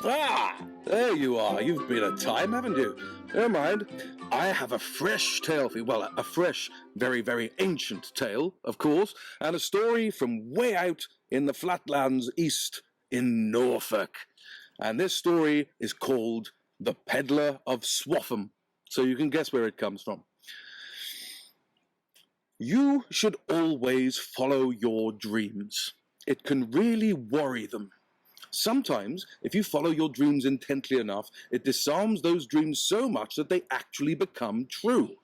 Ah, there you are. You've been a time, haven't you? Never mind. I have a fresh tale for you. Well, a fresh, very, very ancient tale, of course, and a story from way out in the flatlands east in Norfolk. And this story is called The Pedlar of Swaffham. So you can guess where it comes from. You should always follow your dreams. It can really worry them. Sometimes, if you follow your dreams intently enough, it disarms those dreams so much that they actually become true.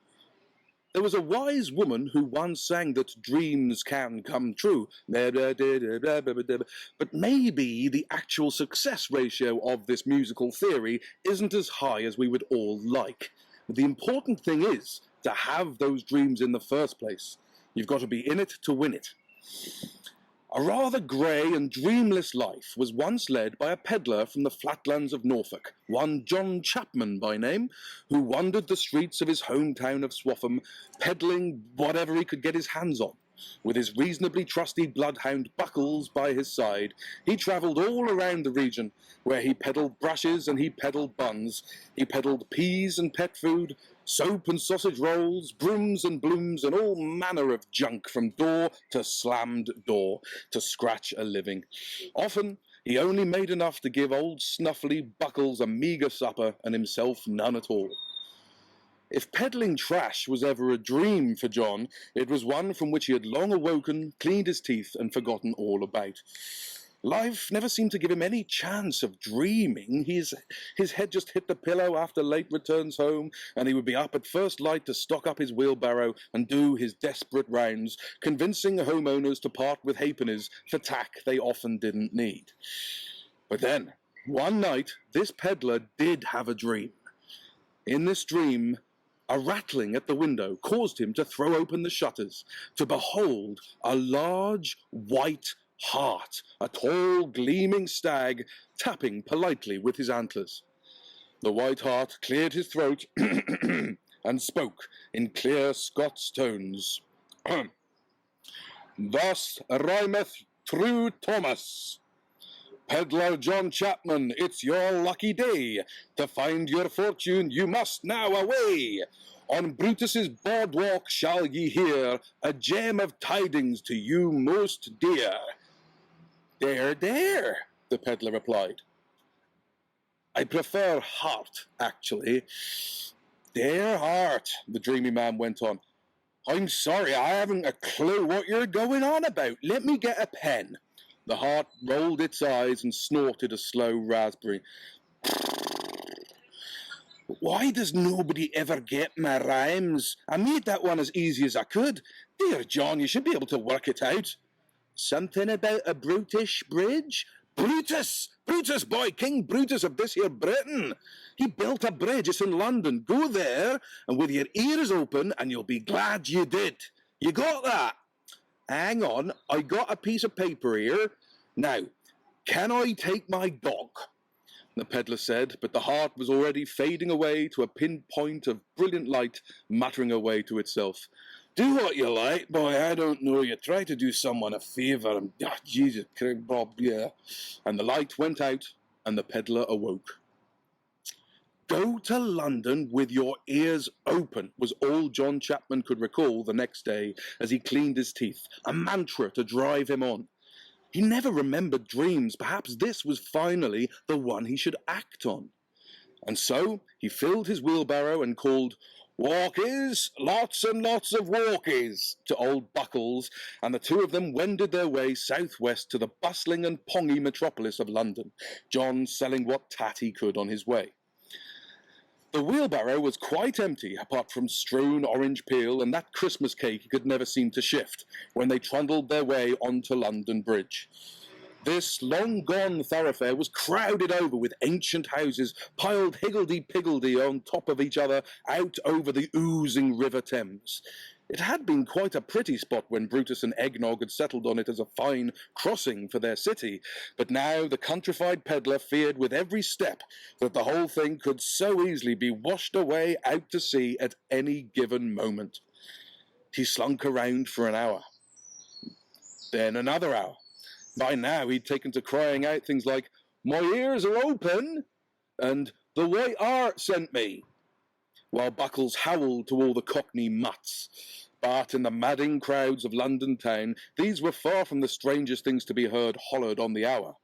There was a wise woman who once sang that dreams can come true. But maybe the actual success ratio of this musical theory isn't as high as we would all like. But the important thing is to have those dreams in the first place. You've got to be in it to win it. A rather grey and dreamless life was once led by a peddler from the flatlands of Norfolk, one John Chapman by name, who wandered the streets of his hometown of Swaffham, peddling whatever he could get his hands on. With his reasonably trusty bloodhound Buckles by his side, he travelled all around the region, where he peddled brushes and he peddled buns. He peddled peas and pet food, soap and sausage rolls, brooms and blooms, and all manner of junk from door to slammed door to scratch a living. Often he only made enough to give old snuffly Buckles a meagre supper and himself none at all. If peddling trash was ever a dream for John, it was one from which he had long awoken, cleaned his teeth, and forgotten all about. Life never seemed to give him any chance of dreaming. His head just hit the pillow after late returns home, and he would be up at first light to stock up his wheelbarrow and do his desperate rounds, convincing homeowners to part with halfpennies for tack they often didn't need. But then, one night, this peddler did have a dream. In this dream, a rattling at the window caused him to throw open the shutters, to behold a large white hart, a tall gleaming stag, tapping politely with his antlers. The white hart cleared his throat and spoke in clear Scots tones. Thus rhymeth True Thomas. Pedlar John Chapman, it's your lucky day. To find your fortune you must now away. On Brutus's boardwalk shall ye hear a gem of tidings to you most dear. Dare, dare, the pedlar replied. I prefer heart, actually. Dear heart, the dreamy man went on. I'm sorry, I haven't a clue what you're going on about. Let me get a pen. The hart rolled its eyes and snorted a slow raspberry. Why does nobody ever get my rhymes? I made that one as easy as I could. Dear John, you should be able to work it out. Something about a brutish bridge? Brutus! Brutus, boy, King Brutus of this here Britain. He built a bridge, it's in London. Go there, and with your ears open, and you'll be glad you did. You got that? Hang on, I got a piece of paper here. Now, can I take my dog? The pedlar said, but the hart was already fading away to a pinpoint of brilliant light, muttering away to itself. Do what you like, boy, I don't know. You try to do someone a favour, and Jesus, Craig Bob, yeah. And the light went out, and the pedlar awoke. Go to London with your ears open was all John Chapman could recall the next day as he cleaned his teeth, a mantra to drive him on. He never remembered dreams. Perhaps this was finally the one he should act on. And so he filled his wheelbarrow and called, "Walkies, lots and lots of walkies," to old Buckles, and the two of them wended their way southwest to the bustling and pongy metropolis of London, John selling what tat he could on his way. The wheelbarrow was quite empty, apart from strewn orange peel and that Christmas cake he could never seem to shift, when they trundled their way onto London Bridge. This long-gone thoroughfare was crowded over with ancient houses, piled higgledy-piggledy on top of each other out over the oozing River Thames. It had been quite a pretty spot when Brutus and Eggnog had settled on it as a fine crossing for their city, but now the countrified peddler feared with every step that the whole thing could so easily be washed away out to sea at any given moment. He slunk around for an hour, then another hour. By now he'd taken to crying out things like, "My ears are open," and "The White Hart sent me," while Buckles howled to all the Cockney mutts. But in the madding crowds of London town, these were far from the strangest things to be heard hollered on the hour.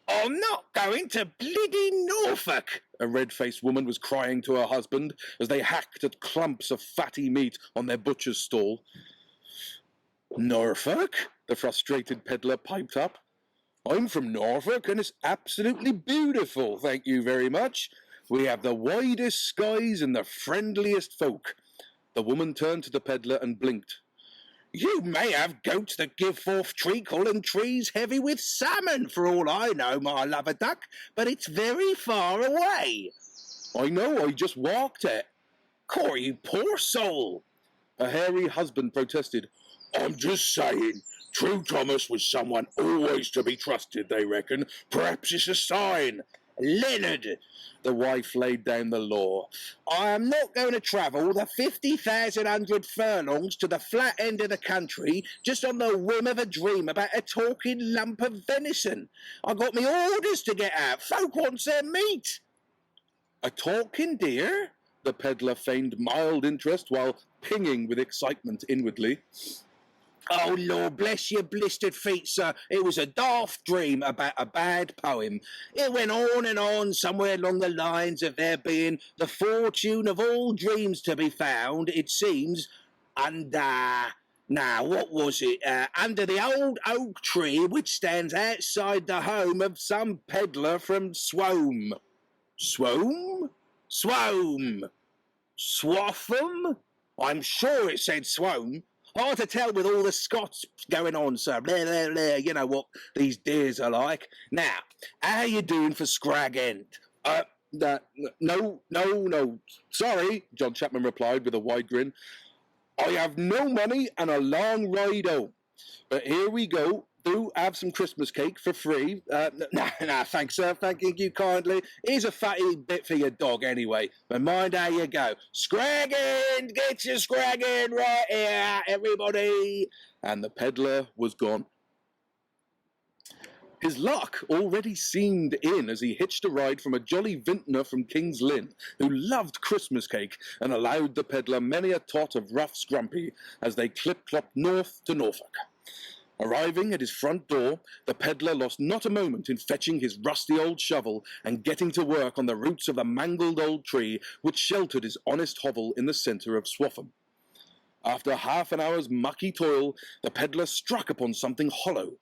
"I'm not going to bloody Norfolk," a red-faced woman was crying to her husband as they hacked at clumps of fatty meat on their butcher's stall. "Norfolk?" the frustrated peddler piped up. "I'm from Norfolk, and it's absolutely beautiful, thank you very much. We have the widest skies and the friendliest folk." The woman turned to the peddler and blinked. "You may have goats that give forth treacle and trees heavy with salmon, for all I know, my lover duck, but it's very far away." "I know, I just walked it." "Cor, you poor soul." A hairy husband protested. "I'm just saying, True Thomas was someone always to be trusted, they reckon. Perhaps it's a sign." "Leonard," the wife laid down the law, "I am not going to travel the 50,000 furlongs to the flat end of the country just on the whim of a dream about a talking lump of venison. I got me orders to get out. Folk wants their meat." "A talking deer?" The peddler feigned mild interest while pinging with excitement inwardly. "Oh, Lord bless your blistered feet, sir. It was a daft dream about a bad poem. It went on and on somewhere along the lines of there being the fortune of all dreams to be found, it seems, under... Now, what was it? Under the old oak tree which stands outside the home of some peddler from Swaffham." "Swome? Swome? Swaffham? I'm sure it said Swome. Hard to tell with all the Scots going on, sir. Blah, blah, blah. You know what these dears are like. Now, how you doing for Scrag End?" No. Sorry," John Chapman replied with a wide grin. "I have no money and a long ride home. But here we go. Do have some Christmas cake for free." Nah, thanks, sir. Thank you kindly. Here's a fatty bit for your dog, anyway. But mind how you go. Scraggin! Get your scraggin right here, everybody!" And the peddler was gone. His luck already seemed in as he hitched a ride from a jolly vintner from King's Lynn, who loved Christmas cake and allowed the peddler many a tot of rough scrumpy as they clip-clopped north to Norfolk. Arriving at his front door, the peddler lost not a moment in fetching his rusty old shovel and getting to work on the roots of the mangled old tree which sheltered his honest hovel in the centre of Swaffham. After half an hour's mucky toil, the peddler struck upon something hollow.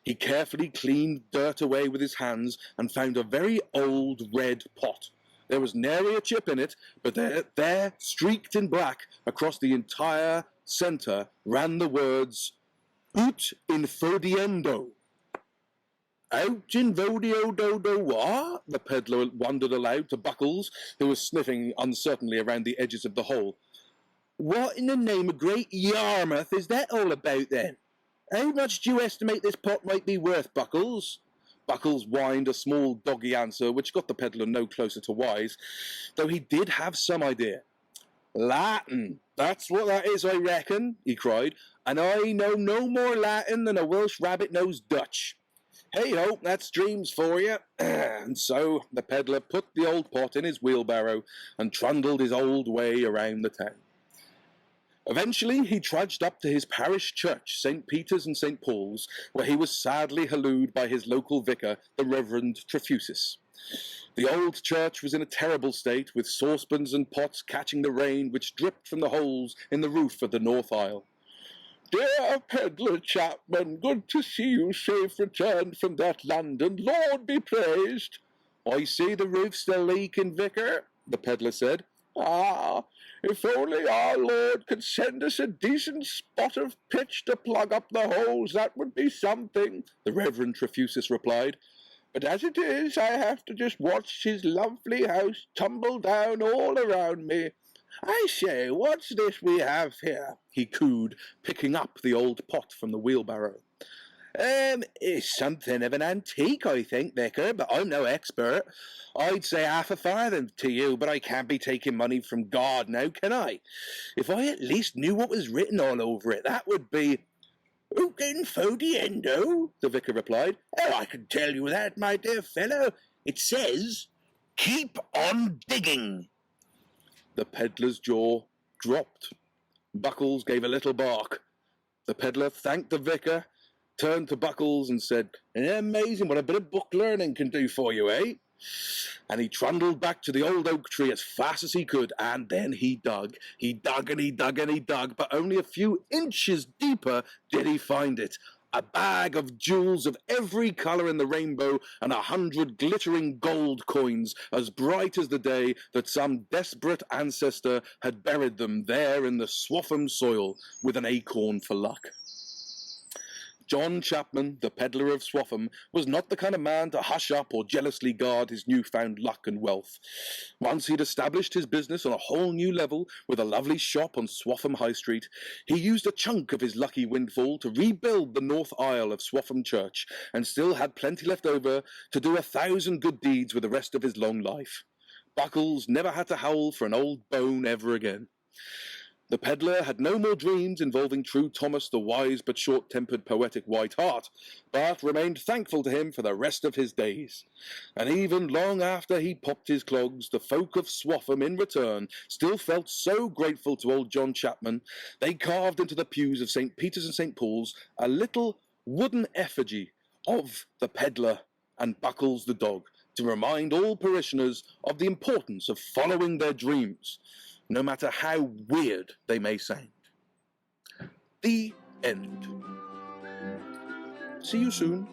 He carefully cleaned dirt away with his hands and found a very old red pot. There was nary a chip in it, but there, streaked in black across the entire centre, ran the words, "Ut infodiendo." "Out in vodio do what?" the peddler wondered aloud to Buckles, who was sniffing uncertainly around the edges of the hole. "What in the name of great Yarmouth is that all about, then? How much do you estimate this pot might be worth, Buckles?" Buckles whined a small doggy answer, which got the peddler no closer to wise, though he did have some idea. "Latin, that's what that is, I reckon," he cried, "and I know no more Latin than a Welsh rabbit knows Dutch. Hey-ho, that's dreams for you." And so the peddler put the old pot in his wheelbarrow and trundled his old way around the town. Eventually he trudged up to his parish church, St. Peter's and St. Paul's, where he was sadly hallooed by his local vicar, the Reverend Trefusis. The old church was in a terrible state, with saucepans and pots catching the rain which dripped from the holes in the roof of the north aisle. "Dear Pedlar Chapman, good to see you safe returned from that London. Lord be praised." "I see the roof still leaking, vicar," the peddler said. "Ah, if only our Lord could send us a decent spot of pitch to plug up the holes, that would be something," the Reverend Trefusis replied. "But as it is, I have to just watch his lovely house tumble down all around me. "I say, what's this we have here?" he cooed, picking up the old pot from the wheelbarrow. It's something of an antique, I think, Vicar, but I'm no expert. I'd say half a farthing to you, but I can't be taking money from God now, can I? If I at least knew what was written all over it, that would be... "Uken fodiendo," the vicar replied. "Oh, I can tell you that, my dear fellow. It says, 'Keep on digging.'" The peddler's jaw dropped. Buckles gave a little bark. The peddler thanked the vicar, turned to Buckles and said, "Amazing what a bit of book learning can do for you, eh?" And he trundled back to the old oak tree as fast as he could, and then he dug. He dug and he dug and he dug, but only a few inches deeper did he find it. A bag of jewels of every colour in the rainbow, and 100 glittering gold coins, as bright as the day that some desperate ancestor had buried them there in the Swaffham soil with an acorn for luck. John Chapman, the peddler of Swaffham, was not the kind of man to hush up or jealously guard his newfound luck and wealth. Once he'd established his business on a whole new level with a lovely shop on Swaffham High Street, he used a chunk of his lucky windfall to rebuild the north aisle of Swaffham Church, and still had plenty left over to do 1,000 good deeds with the rest of his long life. Buckles never had to howl for an old bone ever again. The peddler had no more dreams involving True Thomas, the wise but short-tempered poetic White Hart, but remained thankful to him for the rest of his days. And even long after he popped his clogs, the folk of Swaffham, in return, still felt so grateful to old John Chapman, they carved into the pews of St. Peter's and St. Paul's a little wooden effigy of the peddler and Buckles the dog, to remind all parishioners of the importance of following their dreams, no matter how weird they may sound. The end. See you soon.